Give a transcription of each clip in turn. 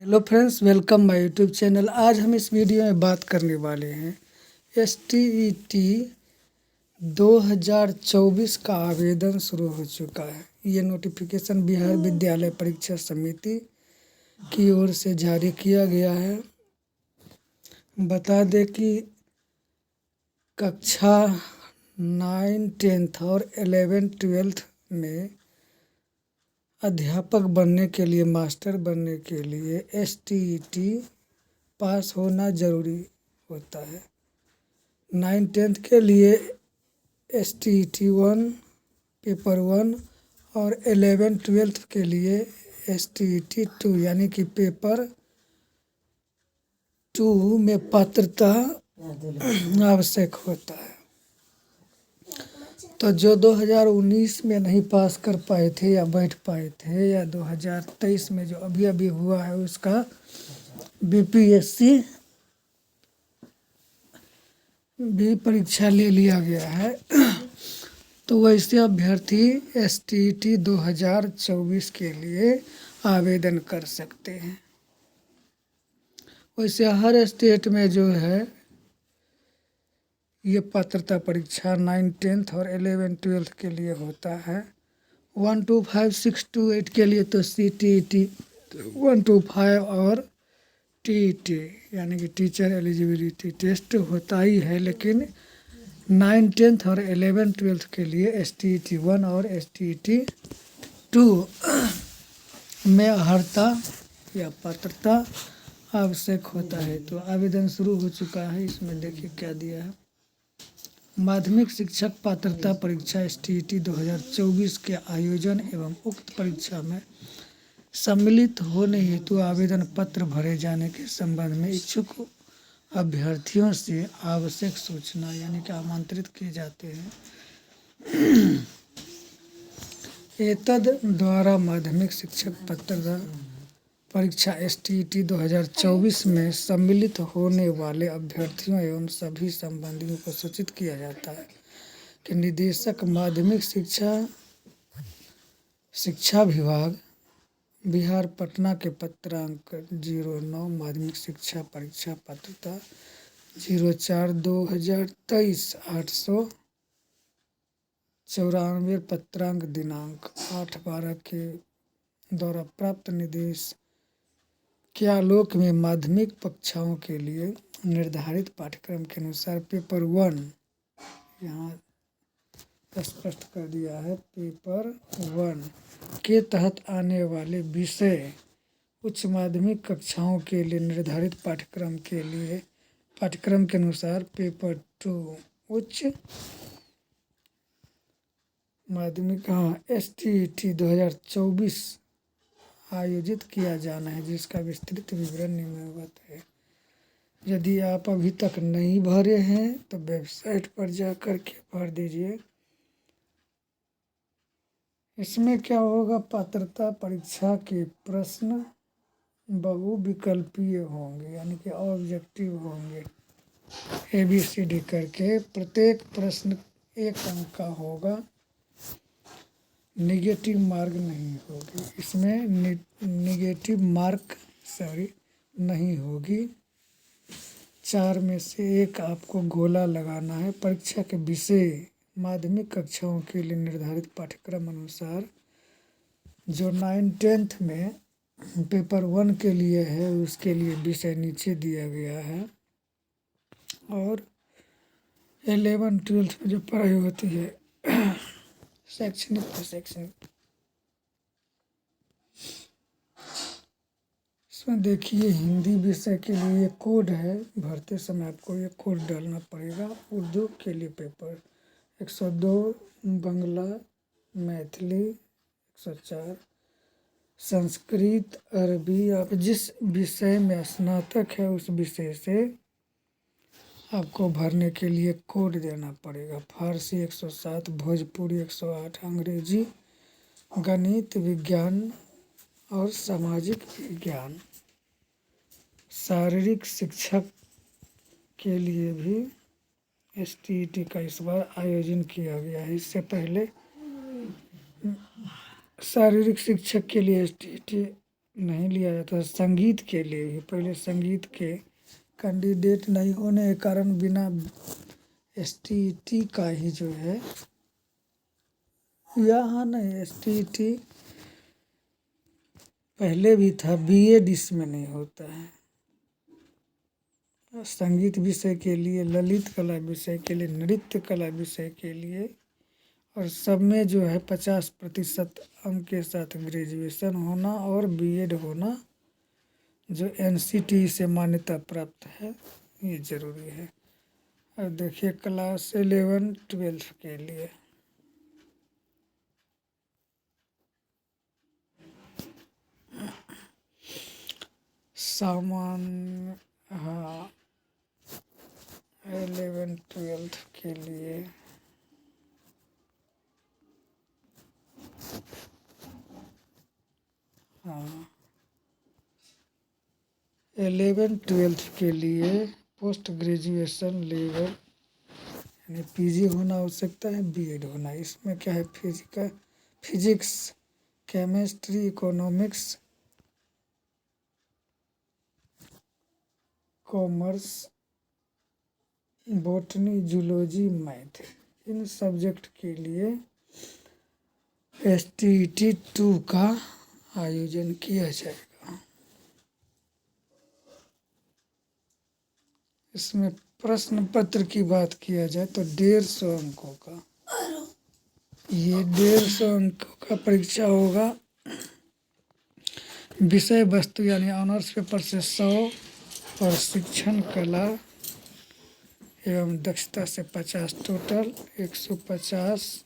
Hello friends, welcome my YouTube channel. आज हम इस वीडियो में बात करने वाले हैं STET 2024 का आवेदन शुरू हो चुका है। ये नोटिफिकेशन बिहार विद्यालय परीक्षा समिति की ओर से जारी किया गया है। बता दें कि कक्षा 9, 10th और 11th 12th में अध्यापक बनने के लिए, मास्टर बनने के लिए STET पास होना ज़रूरी होता है। 9, 10th के लिए STET 1 पेपर 1 और 11, 12th के लिए STET 2 यानी कि पेपर 2 में पात्रता आवश्यक होता है। तो जो 2019 में नहीं पास कर पाए थे या बैठ पाए थे, या 2023 में जो अभी अभी हुआ है, उसका BPSC भी परीक्षा ले लिया गया है। तो वैसे अभ्यर्थी STET 2024 के लिए आवेदन कर सकते हैं। वैसे हर स्टेट में जो है ये पात्रता परीक्षा 9, 10th और 11, 12th के लिए होता है। 1 to 5, 6 to 8 के लिए तो CTET 1 to 5 और TET यानी कि टीचर एलिजिबिलिटी टेस्ट होता ही है, लेकिन 9, 10th और 11, 12th के लिए STET 1 और STET 2 में अर्हता या पात्रता आवश्यक होता है। तो आवेदन शुरू हो चुका है। इसमें देखिए क्या दिया है। माध्यमिक शिक्षक पात्रता परीक्षा STET 2024 के आयोजन एवं उक्त परीक्षा में सम्मिलित होने हेतु आवेदन पत्र भरे जाने के संबंध में इच्छुक अभ्यर्थियों से आवश्यक सूचना यानी कि आमंत्रित किए जाते हैं। एतद द्वारा माध्यमिक शिक्षक पात्रता परीक्षा STET 2024 में सम्मिलित होने वाले अभ्यर्थियों एवं सभी संबंधियों को सूचित किया जाता है कि निदेशक माध्यमिक शिक्षा विभाग बिहार पटना के पत्रांक 09 माध्यमिक शिक्षा परीक्षा पात्रता 04/2023 894 पत्रांक दिनांक 8/12 के द्वारा प्राप्त निर्देश के आलोक में माध्यमिक कक्षाओं के लिए निर्धारित पाठ्यक्रम के अनुसार पेपर 1 यहाँ स्पष्ट कर दिया है। पेपर 1 के तहत आने वाले विषय उच्च माध्यमिक कक्षाओं के लिए निर्धारित पाठ्यक्रम के अनुसार पेपर 2 उच्च माध्यमिक STET 2024 आयोजित किया जाना है, जिसका विस्तृत विवरण निम्नवत है। यदि आप अभी तक नहीं भरे हैं तो वेबसाइट पर जा कर के भर दीजिए। इसमें क्या होगा, पात्रता परीक्षा के प्रश्न बहुविकल्पीय होंगे यानी कि ऑब्जेक्टिव होंगे। ABCD करके प्रत्येक प्रश्न 1 अंक का होगा। निगेटिव मार्क नहीं होगी इसमें, निगेटिव मार्क नहीं होगी। 4 में से 1 आपको गोला लगाना है। परीक्षा के विषय माध्यमिक कक्षाओं के लिए निर्धारित पाठ्यक्रम अनुसार जो 9, 10th में पेपर 1 के लिए है, उसके लिए विषय नीचे दिया गया है। और 11, 12th में जो पढ़ाई होती है शैक्षणिक प्रशैक्षणिक, इसमें देखिए हिंदी विषय के लिए ये कोड है। भरते समय आपको ये कोड डालना पड़ेगा। उर्दू के लिए पेपर 102, बांग्ला मैथिली 104, संस्कृत अरबी, आप जिस विषय में स्नातक है उस विषय से आपको भरने के लिए कोड देना पड़ेगा। फारसी 107, भोजपुरी 108, अंग्रेजी, गणित, विज्ञान और सामाजिक विज्ञान। शारीरिक शिक्षक के लिए भी STET का इस बार आयोजन किया गया है। इससे पहले शारीरिक शिक्षक के लिए STET नहीं लिया जाता। संगीत के लिए भी पहले संगीत के कैंडिडेट नहीं होने के कारण बिना एसटीईटी का ही जो है, यहाँ नहीं, एसटीईटी पहले भी था, बीएड इसमें नहीं होता है। संगीत विषय के लिए, ललित कला विषय के लिए, नृत्य कला विषय के लिए, और सब में जो है 50% अंक के साथ ग्रेजुएशन होना और बीएड होना जो एनसीटी से मान्यता प्राप्त है, ये ज़रूरी है। और देखिए क्लास 11-12 के लिए सामान्य, हाँ 11-12 के लिए हाँ 11-12 के लिए पोस्ट ग्रेजुएशन लेवल यानी पीजी होना आवश्यकता है, बीएड होना। इसमें क्या है, physics, chemistry, economics, commerce, botany, zoology, math, इन सब्जेक्ट के लिए एसटीईटी 2 का आयोजन किया जाएगा। इसमें प्रश्न पत्र की बात किया जाए तो 150 अंकों का, ये 150 अंकों का परीक्षा होगा। विषय वस्तु यानी ऑनर्स पेपर से 100 और शिक्षण कला एवं दक्षता से 50, टोटल 150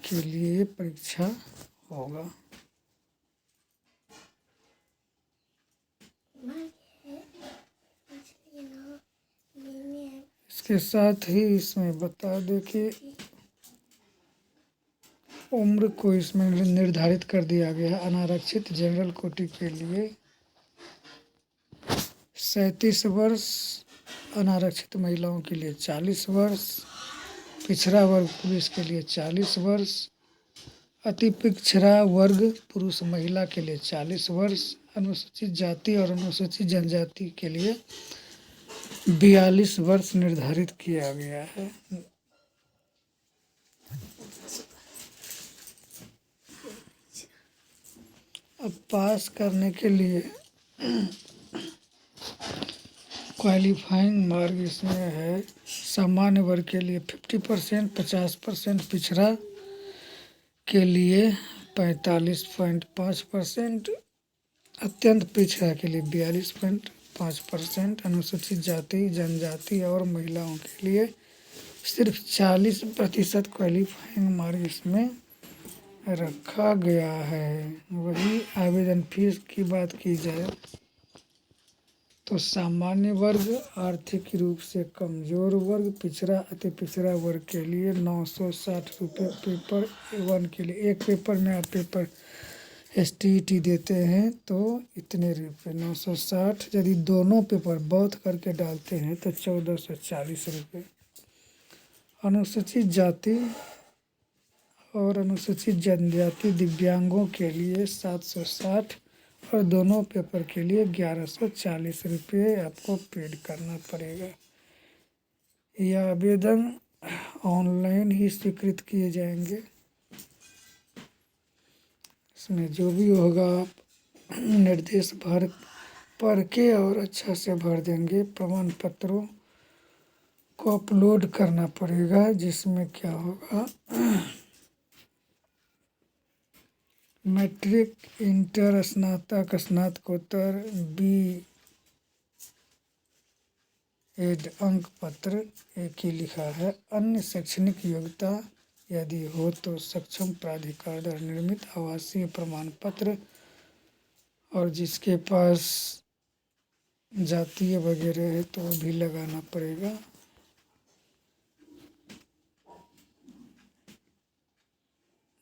के लिए परीक्षा होगा। इसके साथ ही इसमें बता दें कि उम्र को इसमें निर्धारित कर दिया गया है। अनारक्षित जनरल कोटि के लिए 37 वर्ष, अनारक्षित महिलाओं के लिए 40 वर्ष, पिछड़ा वर्ग पुरुष के लिए 40 वर्ष, अति पिछड़ा वर्ग पुरुष महिला के लिए 40 वर्ष, अनुसूचित जाति और अनुसूचित जनजाति के लिए 42 वर्ष निर्धारित किया गया है। अब पास करने के लिए क्वालिफाइंग मार्क इसमें है। सामान्य वर्ग के लिए 50%, 50%, पिछड़ा के लिए 45.5%, अत्यंत पिछड़ा के लिए 42.5%, अनुसूचित जाति, जनजाति और महिलाओं के लिए सिर्फ 40% क्वालिफाइंग मार्क इसमें रखा गया है। वही आवेदन फीस की बात की जाए तो सामान्य वर्ग, आर्थिक रूप से कमजोर वर्ग, पिछड़ा, अति पिछड़ा वर्ग के लिए 960 रुपये पेपर 1 के लिए। एक पेपर में आप पेपर एसटीईटी देते हैं तो इतने रुपये 960, यदि दोनों पेपर बौथ करके डालते हैं तो 1440 रुपये। अनुसूचित जाति और अनुसूचित जनजाति दिव्यांगों के लिए 760 और दोनों पेपर के लिए 1140 रुपये आपको पेड करना पड़ेगा। यह आवेदन ऑनलाइन ही स्वीकृत किए जाएंगे। इसमें जो भी होगा आप निर्देश पढ़ के और अच्छा से भर देंगे। प्रमाण पत्रों को अपलोड करना पड़ेगा, जिसमें क्या होगा, मैट्रिक, इंटर, स्नातक, स्नातकोत्तर, बीएड अंक पत्र एक ही लिखा है। अन्य शैक्षणिक योग्यता यदि हो तो सक्षम प्राधिकार द्वारा निर्मित आवासीय प्रमाण पत्र, और जिसके पास जातीय वगैरह है तो वो भी लगाना पड़ेगा।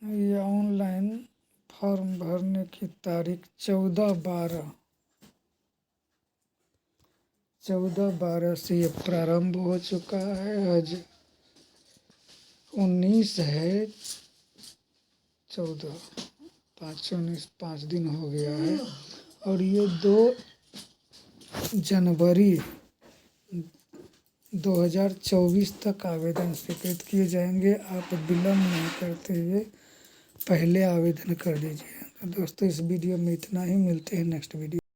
ये ऑनलाइन फॉर्म भरने की तारीख 14/12 से ये प्रारंभ हो चुका है। आज 19 है, 14 5 दिन हो गया है और ये 2 जनवरी 2024 तक आवेदन स्वीकृत किए जाएंगे। आप विलम्ब नहीं करते हुए पहले आवेदन कर दीजिए। तो दोस्तों इस वीडियो में इतना ही, मिलते हैं नेक्स्ट वीडियो।